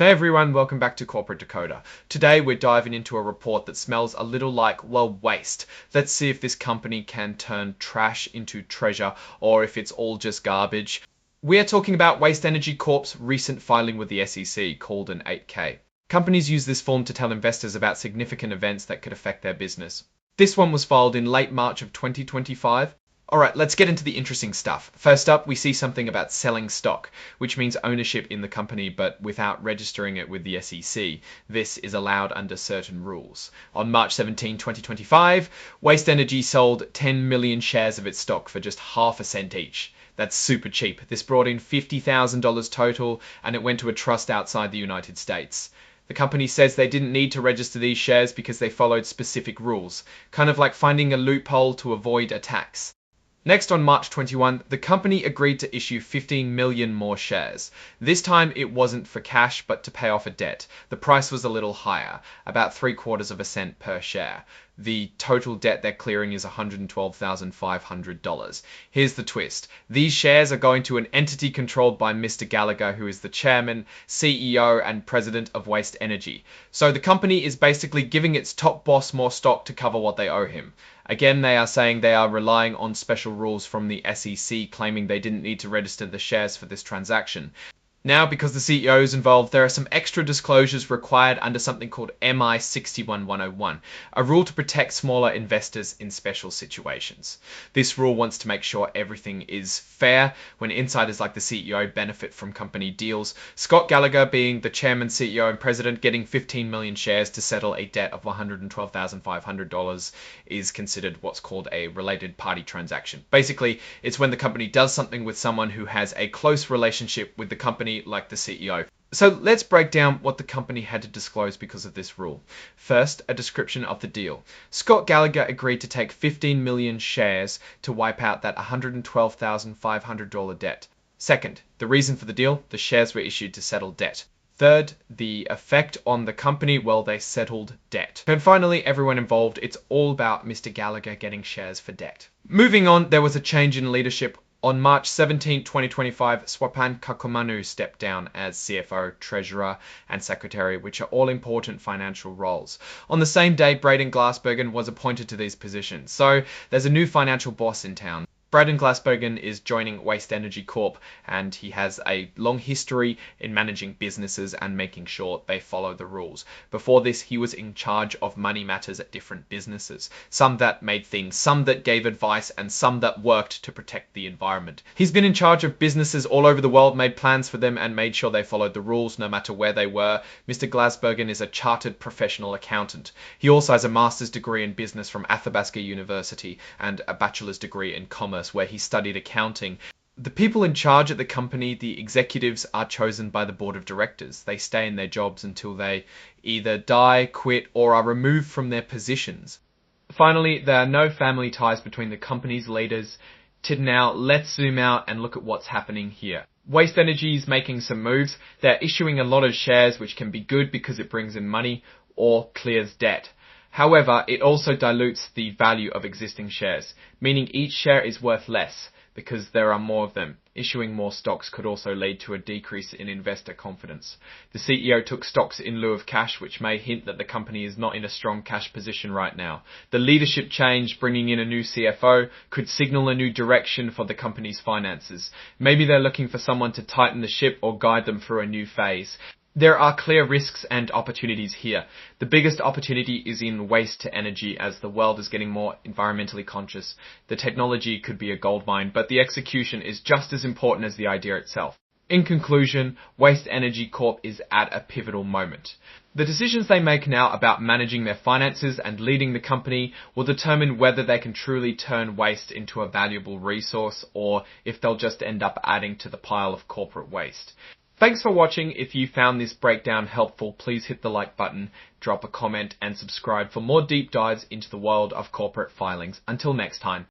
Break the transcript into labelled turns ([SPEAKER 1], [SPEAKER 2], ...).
[SPEAKER 1] Hey everyone, welcome back to Corporate Decoder. Today we're diving into a report that smells a little like, well, waste. Let's see if this company can turn trash into treasure or if it's all just garbage. We're talking about Waste Energy Corp's recent filing with the SEC called an 8K. Companies use this form to tell investors about significant events that could affect their business. This one was filed in late March of 2025. Alright, let's get into the interesting stuff. First up, we see something about selling stock, which means ownership in the company but without registering it with the SEC. This is allowed under certain rules. On March 17, 2025, Waste Energy sold 10 million shares of its stock for just half a cent each. That's super cheap. This brought in $50,000 total and it went to a trust outside the United States. The company says they didn't need to register these shares because they followed specific rules, kind of like finding a loophole to avoid a tax. Next, on March 21, the company agreed to issue 15 million more shares. This time it wasn't for cash, but to pay off a debt. The price was a little higher, about 3/4 of a cent per share. The total debt they're clearing is $112,500. Here's the twist. These shares are going to an entity controlled by Mr. Gallagher, who is the chairman, CEO, and president of Waste Energy. So the company is basically giving its top boss more stock to cover what they owe him. Again, they are saying they are relying on special rules from the SEC, claiming they didn't need to register the shares for this transaction. Now, because the CEO is involved, there are some extra disclosures required under something called MI 61101, a rule to protect smaller investors in special situations. This rule wants to make sure everything is fair when insiders like the CEO benefit from company deals. Scott Gallagher, being the chairman, CEO, and president, getting 15 million shares to settle a debt of $112,500 is considered what's called a related party transaction. Basically, it's when the company does something with someone who has a close relationship with the company, like the CEO. So let's break down what the company had to disclose because of this rule. First, a description of the deal. Scott Gallagher agreed to take 15 million shares to wipe out that $112,500 debt. Second, the reason for the deal, the shares were issued to settle debt. Third, the effect on the company, well, they settled debt. And finally, everyone involved, it's all about Mr. Gallagher getting shares for debt. Moving on, there was a change in leadership. On March 17, 2025, Swapan Kakumanu stepped down as CFO, Treasurer, and Secretary, which are all important financial roles. On the same day, Braden Glasbergen was appointed to these positions. So there's a new financial boss in town. Braden Glasbergen is joining Waste Energy Corp, and he has a long history in managing businesses and making sure they follow the rules. Before this, he was in charge of money matters at different businesses. Some that made things, some that gave advice, and some that worked to protect the environment. He's been in charge of businesses all over the world, made plans for them, and made sure they followed the rules no matter where they were. Mr. Glasbergen is a chartered professional accountant. He also has a master's degree in business from Athabasca University and a bachelor's degree in commerce, where he studied accounting. The people in charge at the company, the executives, are chosen by the board of directors. They stay in their jobs until they either die, quit, or are removed from their positions. Finally, there are no family ties between the company's leaders. Now, let's zoom out and look at what's happening here. Waste Energy is making some moves. They're issuing a lot of shares, which can be good because it brings in money or clears debt. However, it also dilutes the value of existing shares, meaning each share is worth less because there are more of them. Issuing more stocks could also lead to a decrease in investor confidence. The CEO took stocks in lieu of cash, which may hint that the company is not in a strong cash position right now. The leadership change, bringing in a new CFO, could signal a new direction for the company's finances. Maybe they're looking for someone to tighten the ship or guide them through a new phase. There are clear risks and opportunities here. The biggest opportunity is in waste to energy as the world is getting more environmentally conscious. The technology could be a goldmine, but the execution is just as important as the idea itself. In conclusion, Waste Energy Corp is at a pivotal moment. The decisions they make now about managing their finances and leading the company will determine whether they can truly turn waste into a valuable resource or if they'll just end up adding to the pile of corporate waste. Thanks for watching. If you found this breakdown helpful, please hit the like button, drop a comment, and subscribe for more deep dives into the world of corporate filings. Until next time.